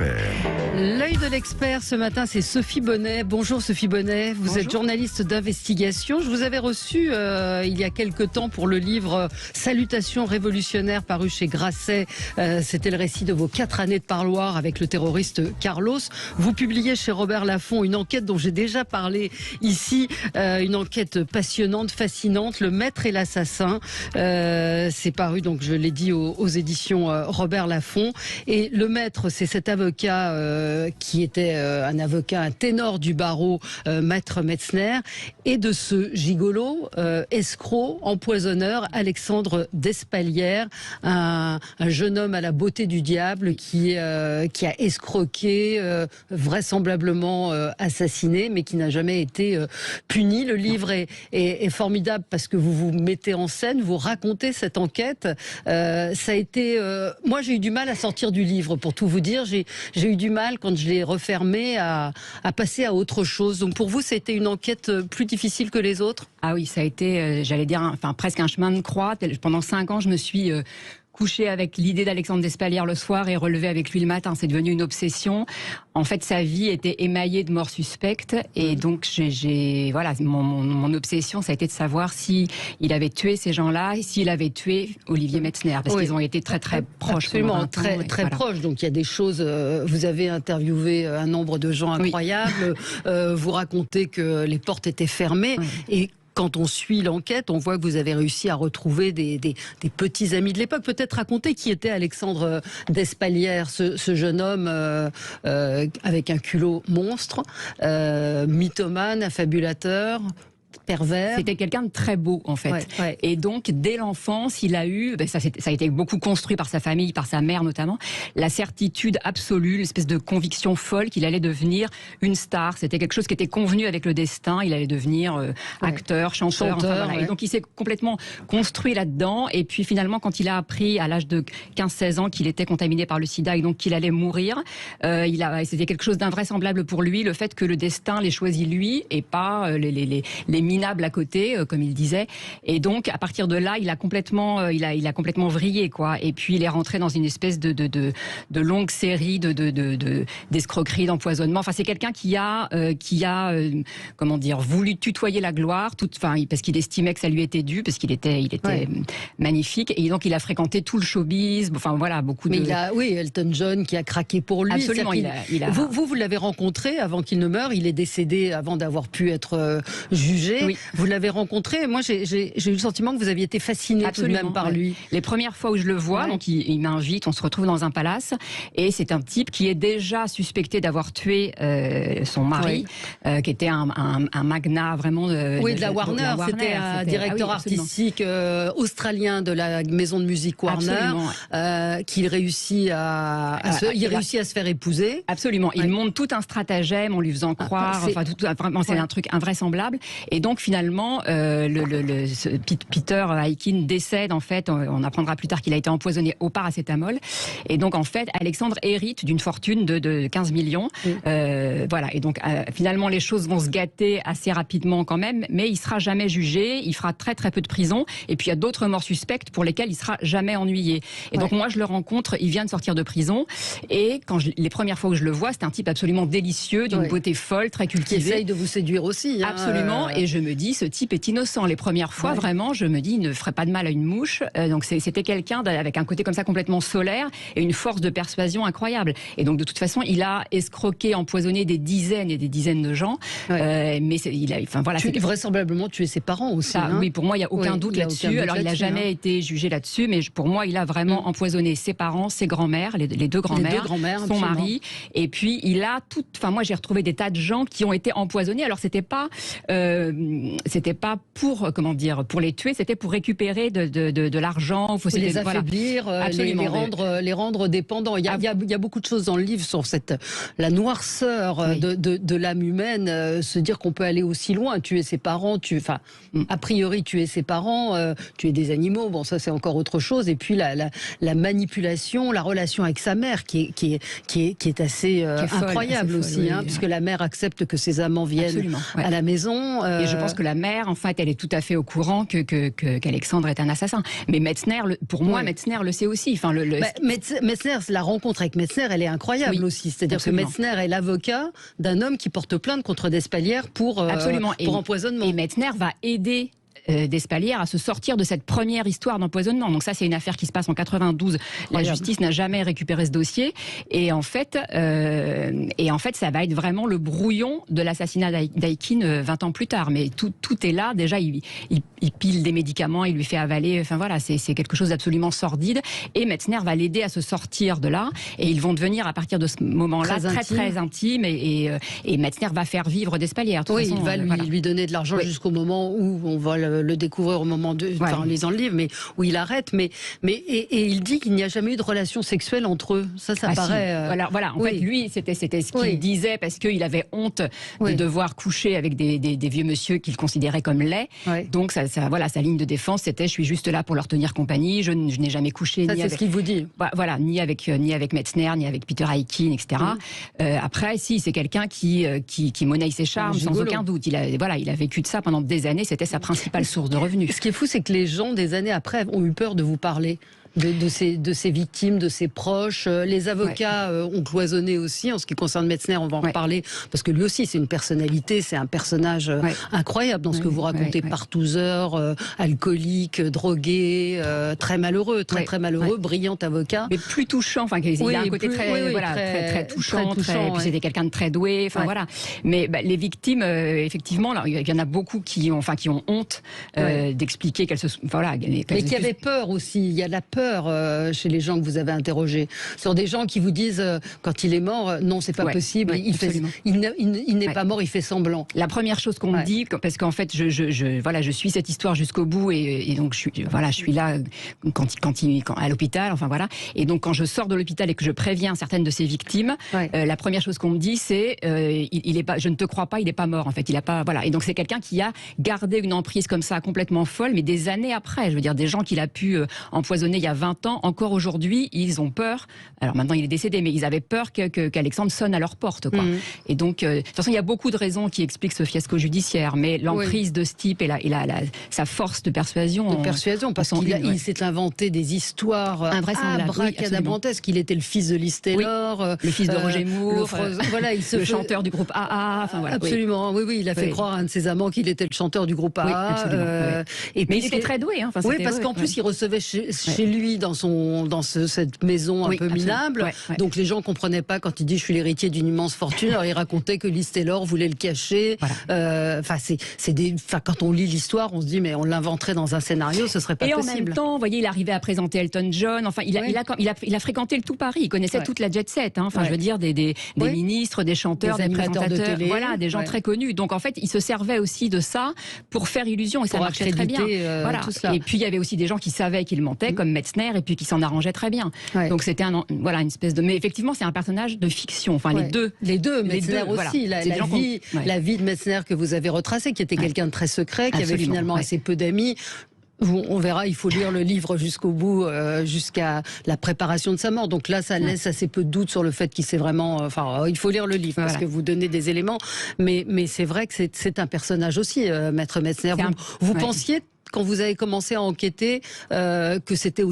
l'expert. L'œil de l'expert ce matin, c'est Sophie Bonnet. Bonjour Sophie Bonnet, vous êtes journaliste d'investigation. Je vous avais reçu il y a quelque temps pour le livre Salutations révolutionnaires paru chez Grasset. C'était le récit de vos 4 années de parloir avec le terroriste Carlos. Vous publiez chez Robert Laffont une enquête dont j'ai déjà parlé ici, une enquête passionnante, fascinante, Le Maître et l'Assassin. C'est paru, donc je l'ai dit, aux éditions Robert Laffont. Et le maître, c'est cet avocat qui était un avocat, un ténor du barreau, Maître Metzner, et de ce gigolo, escroc, empoisonneur, Alexandre Despalières, un jeune homme à la beauté du diable qui a escroqué, vraisemblablement assassiné, mais qui n'a jamais été puni. Le livre est formidable parce que vous vous mettez en scène, vous racontez cette enquête. Ça a été, moi j'ai eu du mal à sortir du livre, pour tout vous dire. J'ai eu du mal, quand je l'ai refermé, à passer à autre chose. Donc pour vous, c'était une enquête plus difficile que les autres? Ah oui, ça a été, j'allais dire, presque un chemin de croix. Pendant 5 ans, je me suis couché avec l'idée d'Alexandre Despalières le soir et relevé avec lui le matin. C'est devenu une obsession. En fait, sa vie était émaillée de morts suspectes. Et donc, voilà, mon obsession, ça a été de savoir si il avait tué ces gens-là et s'il avait tué Olivier Metzner. Parce qu'ils ont été très, très proches. Absolument, très proches. Donc, il y a des choses... vous avez interviewé un nombre de gens incroyables. Vous racontez que les portes étaient fermées. Et quand on suit l'enquête, on voit que vous avez réussi à retrouver des petits amis de l'époque. Peut-être raconter qui était Alexandre Despalières, ce jeune homme avec un culot monstre, mythomane, affabulateur, pervers. C'était quelqu'un de très beau, en fait. Et donc, dès l'enfance, il a eu, ça a été beaucoup construit par sa famille, par sa mère notamment, la certitude absolue, l'espèce de conviction folle qu'il allait devenir une star. C'était quelque chose qui était convenu avec le destin. Il allait devenir acteur, chanteur. Et donc, il s'est complètement construit là-dedans. Et puis, finalement, quand il a appris à l'âge de 15-16 ans qu'il était contaminé par le sida et donc qu'il allait mourir, c'était quelque chose d'invraisemblable pour lui, le fait que le destin l'ait choisi lui et pas les minable à côté, comme il disait. Et donc, à partir de là, il a complètement vrillé, quoi. Et puis, il est rentré dans une espèce de longue série d'escroqueries, d'empoisonnement. Enfin, c'est quelqu'un qui a comment dire, voulu tutoyer la gloire, parce qu'il estimait que ça lui était dû, parce qu'il était magnifique. Et donc, il a fréquenté tout le showbiz. Enfin, voilà, beaucoup de... Mais Elton John qui a craqué pour lui. Absolument. Vous l'avez rencontré avant qu'il ne meure. Il est décédé avant d'avoir pu être jugé. Oui. Vous l'avez rencontré. Moi, j'ai eu le sentiment que vous aviez été fasciné tout de même par lui. Les premières fois où je le vois, donc il m'invite, on se retrouve dans un palace, et c'est un type qui est déjà suspecté d'avoir tué son mari, qui était un magnat vraiment de la Warner. C'était un directeur artistique australien de la maison de musique Warner, qu'il réussit à se faire épouser. Absolument. Il monte tout un stratagème en lui faisant croire. Vraiment, c'est un truc invraisemblable. Et donc finalement, Peter Aikin décède, en fait. On apprendra plus tard qu'il a été empoisonné au paracétamol. Et donc en fait, Alexandre hérite d'une fortune de 15 millions. Voilà. Et donc finalement, les choses vont se gâter assez rapidement quand même, mais il sera jamais jugé. Il fera très très peu de prison. Et puis il y a d'autres morts suspectes pour lesquelles il sera jamais ennuyé. Et donc moi, je le rencontre. Il vient de sortir de prison. Et les premières fois où je le vois, c'est un type absolument délicieux, d'une beauté folle, très cultivé. Qui essaye de vous séduire aussi. Absolument. Et je me dis, ce type est innocent. Les premières fois, vraiment, je me dis, il ne ferait pas de mal à une mouche. Donc c'était quelqu'un avec un côté comme ça complètement solaire et une force de persuasion incroyable. Et donc de toute façon, il a escroqué, empoisonné des dizaines et des dizaines de gens. Mais vraisemblablement tué ses parents aussi. Oui, pour moi, il n'y a aucun doute là-dessus. Alors il n'a jamais été jugé là-dessus, mais pour moi, il a vraiment empoisonné ses parents, ses grands-mères, les deux grands-mères, son mari. Et puis il a moi, j'ai retrouvé des tas de gens qui ont été empoisonnés. Alors c'était pas pour pour les tuer, c'était pour récupérer de l'argent, les affaiblir, les rendre dépendants. Il y a beaucoup de choses dans le livre sur la noirceur de l'âme humaine, se dire qu'on peut aller aussi loin, tuer ses parents, a priori tuer ses parents, tuer des animaux, bon ça c'est encore autre chose. Et puis la manipulation, la relation avec sa mère qui est assez incroyable aussi, puisque la mère accepte que ses amants viennent à la maison. Et je pense que la mère, en fait, elle est tout à fait au courant qu'Alexandre est un assassin. Mais Metzner, pour moi, Metzner le sait aussi. Enfin, Metzner, la rencontre avec Metzner, elle est incroyable aussi. C'est-à-dire que Metzner est l'avocat d'un homme qui porte plainte contre Despalières pour empoisonnement. Et Metzner va aider Despalières à se sortir de cette première histoire d'empoisonnement. Donc ça, c'est une affaire qui se passe en 92. La justice n'a jamais récupéré ce dossier. Et en fait, ça va être vraiment le brouillon de l'assassinat d'Aikin 20 ans plus tard. Mais tout est là. Déjà, il pile des médicaments, il lui fait avaler. Enfin voilà, c'est quelque chose d'absolument sordide. Et Metzner va l'aider à se sortir de là. Et ils vont devenir, à partir de ce moment-là, très intimes. Et Metzner va faire vivre Despalières. Oui, il va lui donner de l'argent jusqu'au moment où on va le découvrir au moment en lisant le livre, mais où il arrête. Mais il dit qu'il n'y a jamais eu de relation sexuelle entre eux. Ça paraît. Si. Voilà. En fait, lui, c'était ce qu'il disait parce qu'il avait honte de devoir coucher avec des vieux monsieur qu'il considérait comme laids. Donc sa ligne de défense, c'était: je suis juste là pour leur tenir compagnie. Je n'ai jamais couché. Ça, c'est ce qu'il vous dit. Voilà, ni avec Metzner, ni avec Peter Aikin, etc. Après, si, c'est quelqu'un qui monnaie ses charmes, sans aucun doute. Il a vécu de ça pendant des années. C'était sa principale source de revenus. Ce qui est fou, c'est que les gens, des années après, ont eu peur de vous parler. De ces victimes, de ses proches. Les avocats ont cloisonné aussi. En ce qui concerne Metzner, on va en reparler, parce que lui aussi, c'est une personnalité, c'est un personnage incroyable dans ce que vous racontez. Partouzeur, alcoolique, drogué, très malheureux, très malheureux, brillant avocat. Mais plus touchant. Enfin, il a un côté très touchant. Et puis c'était quelqu'un de très doué. Enfin voilà. Mais les victimes, effectivement, là, il y en a beaucoup qui ont honte d'expliquer qu'elles se sont. Voilà. Mais qui avaient peur aussi. Il y a de la peur chez les gens que vous avez interrogés, sur des gens qui vous disent quand il est mort, non, c'est pas possible, il n'est pas mort, il fait semblant. La première chose qu'on me dit, parce qu'en fait je suis cette histoire jusqu'au bout et donc je suis là quand à l'hôpital, enfin voilà, et donc quand je sors de l'hôpital et que je préviens certaines de ces victimes, la première chose qu'on me dit, c'est je ne te crois pas, il est pas mort, en fait, il a pas, voilà. Et donc c'est quelqu'un qui a gardé une emprise comme ça complètement folle, mais des années après, je veux dire, des gens qu'il a pu empoisonner il y a 20 ans, encore aujourd'hui, ils ont peur. Alors maintenant, il est décédé, mais ils avaient peur qu'Alexandre sonne à leur porte, quoi. Et donc, de toute façon, il y a beaucoup de raisons qui expliquent ce fiasco judiciaire, mais l'emprise de ce type et sa force de persuasion. Parce qu'il s'est inventé des histoires abracadabrantesques. Il était le fils de Liz Taylor, le fils de Roger Moore, le chanteur du groupe AA. Enfin, voilà, absolument, oui, il a fait croire à un de ses amants qu'il était le chanteur du groupe AA. Mais il était très doué. Oui, parce qu'en plus, il recevait chez lui, dans cette maison un peu minable. Donc les gens ne comprenaient pas quand il dit: je suis l'héritier d'une immense fortune. Alors il racontait que Liz Taylor voulait le cacher. Quand on lit l'histoire, on se dit: mais on l'inventerait dans un scénario, ce serait pas possible. Et en même temps, vous voyez, il arrivait à présenter Elton John. Enfin, il a fréquenté le tout Paris. Il connaissait toute la jet set. Enfin, je veux dire, des ministres, des chanteurs, des animateurs de télé. Voilà, des gens très connus. Donc en fait, il se servait aussi de ça pour faire illusion, et ça marchait très bien. Et puis il y avait aussi des gens qui savaient qu'il mentait, comme Metzner, et puis qui s'en arrangeait très bien. Donc c'était une espèce de. Mais effectivement, c'est un personnage de fiction. Enfin, les deux, Metzner aussi. La vie de Metzner que vous avez retracée, qui était quelqu'un de très secret, qui avait finalement assez peu d'amis. On verra, il faut lire le livre jusqu'au bout, jusqu'à la préparation de sa mort. Donc là, ça laisse assez peu de doute sur le fait qu'il s'est vraiment... il faut lire le livre parce que vous donnez des éléments. Mais c'est vrai que c'est un personnage aussi, Maître Metzner. Vous pensiez, quand vous avez commencé à enquêter, que c'était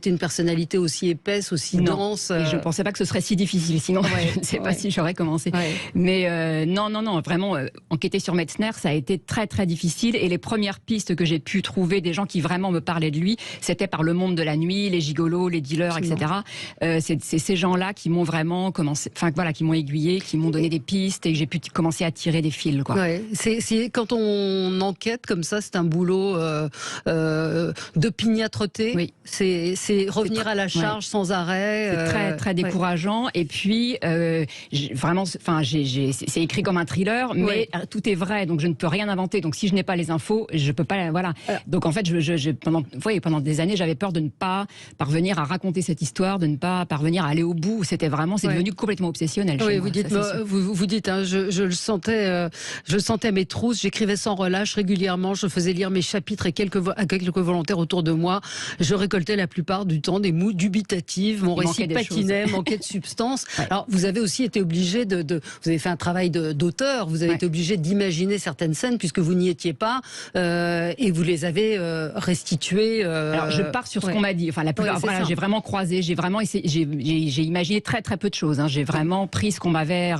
une personnalité aussi épaisse, aussi dense. Et je ne pensais pas que ce serait si difficile. Sinon, je ne sais pas si j'aurais commencé. Mais non, vraiment, enquêter sur Metzner, ça a été très très difficile. Et les premières pistes que j'ai pu trouver, des gens qui vraiment me parlaient de lui, c'était par le monde de la nuit, les gigolos, les dealers, etc. C'est ces gens-là qui m'ont vraiment commencé, qui m'ont aiguillé, qui m'ont donné des pistes et que j'ai pu commencer à tirer des fils. Quand on enquête comme ça, c'est un boulot d'opiniâtreté. C'est revenir à la charge sans arrêt. C'est très très décourageant. Et puis c'est écrit comme un thriller, mais tout est vrai, donc je ne peux rien inventer. Donc si je n'ai pas les infos, je peux pas. Donc en fait, pendant des années, j'avais peur de ne pas parvenir à raconter cette histoire, de ne pas parvenir à aller au bout. C'est devenu complètement obsessionnel. Oui, vous dites, je le sentais, mes trousses. J'écrivais sans relâche régulièrement. Je faisais lire mes chapitres et quelques volontaires autour de moi, je récoltais la plupart du temps des mots dubitatifs, mon récit patinait, manquait de substance. Ouais. Alors, vous avez aussi été obligé vous avez fait un travail d'auteur, vous avez été obligé d'imaginer certaines scènes puisque vous n'y étiez pas, et vous les avez restituées. Alors, je pars sur ce qu'on m'a dit. Enfin, la plupart, voilà, j'ai vraiment croisé, j'ai imaginé très très peu de choses. Hein. J'ai vraiment pris ce qu'on m'avait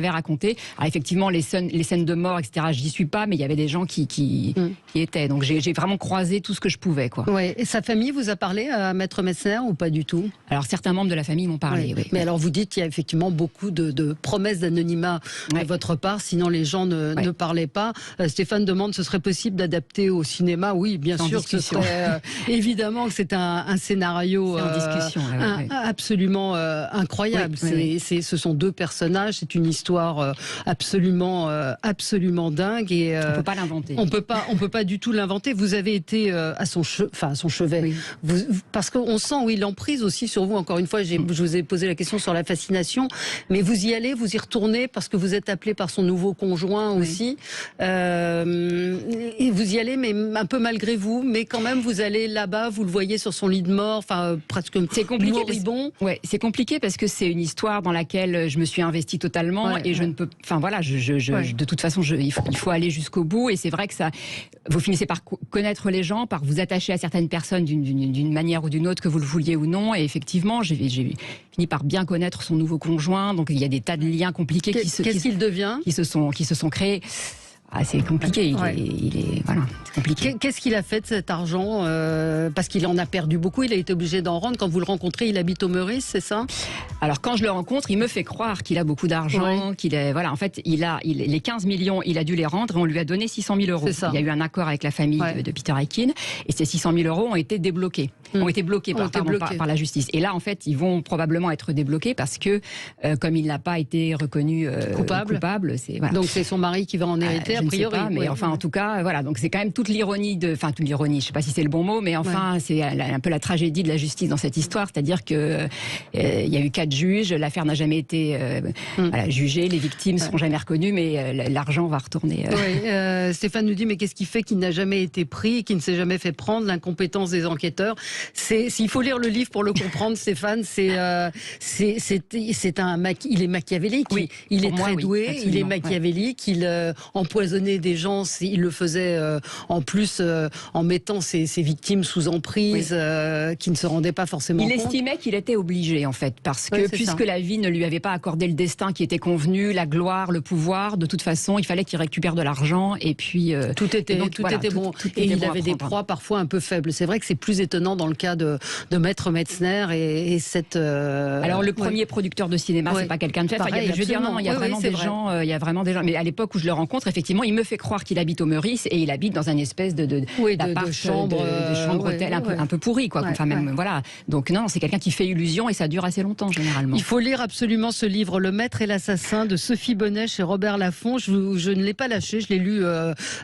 raconté. Alors, effectivement, les scènes de mort, etc. J'y suis pas, mais il y avait des gens qui étaient. Donc, j'ai vraiment croisé tout ce que je pouvais, quoi. Ouais. Et sa famille vous a parlé à Maître Metzner ou pas du tout? Alors, certains membres de la famille m'ont parlé. Oui. Mais alors, vous dites qu'il y a effectivement beaucoup de promesses d'anonymat de votre part, sinon les gens ne parlaient pas. Stéphane demande, ce serait possible d'adapter au cinéma? Oui, bien sûr, ce serait évidemment que c'est un scénario en discussion, absolument incroyable. Ce sont deux personnages, c'est une histoire absolument dingue et on peut pas l'inventer. On peut pas du tout l'inventer. Vous avez été à son chevet, parce qu'on sent l'emprise aussi sur vous. Encore une fois, je vous ai posé la question sur la fascination, mais vous y allez, vous y retournez parce que vous êtes appelé par son nouveau conjoint aussi. Et vous y allez, mais un peu malgré vous, mais quand même vous allez là-bas, vous le voyez sur son lit de mort, enfin presque moribond. C'est compliqué parce que c'est une histoire dans laquelle je me suis investie totalement et je ne peux, enfin voilà, de toute façon, il faut aller jusqu'au bout et c'est vrai que vous finissez par connaître les gens, par vous attacher à certaines personnes d'une manière ou d'une autre, que vous le vouliez ou non, et effectivement, j'ai fini par bien connaître son nouveau conjoint, donc il y a des tas de liens compliqués qui se sont créés. C'est compliqué, c'est compliqué. Qu'est-ce qu'il a fait de cet argent parce qu'il en a perdu beaucoup, il a été obligé d'en rendre. Quand vous le rencontrez, il habite au Meurice, c'est ça? Alors quand je le rencontre, il me fait croire qu'il a beaucoup d'argent, en fait, les 15 millions, il a dû les rendre et on lui a donné 600 000 euros. Il y a eu un accord avec la famille de Peter Aikin et ces 600 000 euros ont été débloqués. Ont été bloqués par la justice. Et là, en fait, ils vont probablement être débloqués parce que, comme il n'a pas été reconnu coupable, donc c'est son mari qui va en hériter, a priori. Je ne sais pas, mais en tout cas, voilà. Donc c'est quand même toute l'ironie je ne sais pas si c'est le bon mot, mais enfin, c'est un peu la tragédie de la justice dans cette histoire. C'est-à-dire que il y a eu 4 juges, l'affaire n'a jamais été jugée, les victimes ne seront jamais reconnues, mais l'argent va retourner. Stéphane nous dit, mais qu'est-ce qui fait qu'il n'a jamais été pris, qu'il ne s'est jamais fait prendre? L'incompétence des enquêteurs. S'il faut lire le livre pour le comprendre, Stéphane, il est machiavélique, il est très doué, il est machiavélique, il empoisonnait des gens, il le faisait en plus en mettant ses victimes sous emprise, qui ne se rendaient pas forcément compte. Il estimait qu'il était obligé, en fait, parce que puisque la vie ne lui avait pas accordé le destin qui était convenu, la gloire, le pouvoir, de toute façon, il fallait qu'il récupère de l'argent, et puis... tout était bon. Et il avait des proies parfois un peu faibles. C'est vrai que c'est plus étonnant dans le cas de Maître Metzner et cette... Alors le premier producteur de cinéma, c'est pas quelqu'un de fait. Pareil, je veux dire, non, il y a vraiment des gens, il y a vraiment des gens. Mais à l'époque où je le rencontre, effectivement, il me fait croire qu'il habite au Meurice et il habite dans une espèce de chambre hôtel un peu pourri, quoi. Enfin même voilà. Donc non, c'est quelqu'un qui fait illusion et ça dure assez longtemps généralement. Il faut lire absolument ce livre, Le Maître et l'Assassin, de Sophie Bonnet chez Robert Laffont. Je ne l'ai pas lâché, je l'ai lu.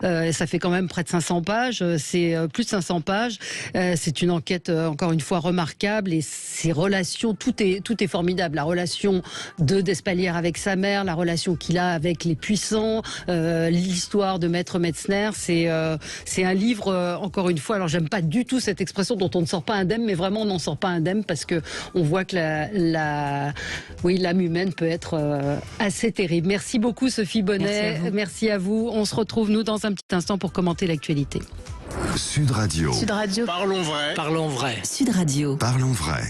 Ça fait quand même près de 500 pages. C'est plus de 500 pages. C'est une enquête encore une fois remarquable et ces relations, tout est formidable. La relation de Despalières avec sa mère, la relation qu'il a avec les puissants, l'histoire de Maître Metzner, c'est un livre encore une fois. Alors j'aime pas du tout cette expression dont on ne sort pas indemne, mais vraiment on n'en sort pas indemne parce que on voit que l'âme humaine peut être assez terrible. Merci beaucoup Sophie Bonnet, merci à vous. On se retrouve nous dans un petit instant pour commenter l'actualité. Sud Radio. Parlons vrai. Sud Radio. Parlons vrai.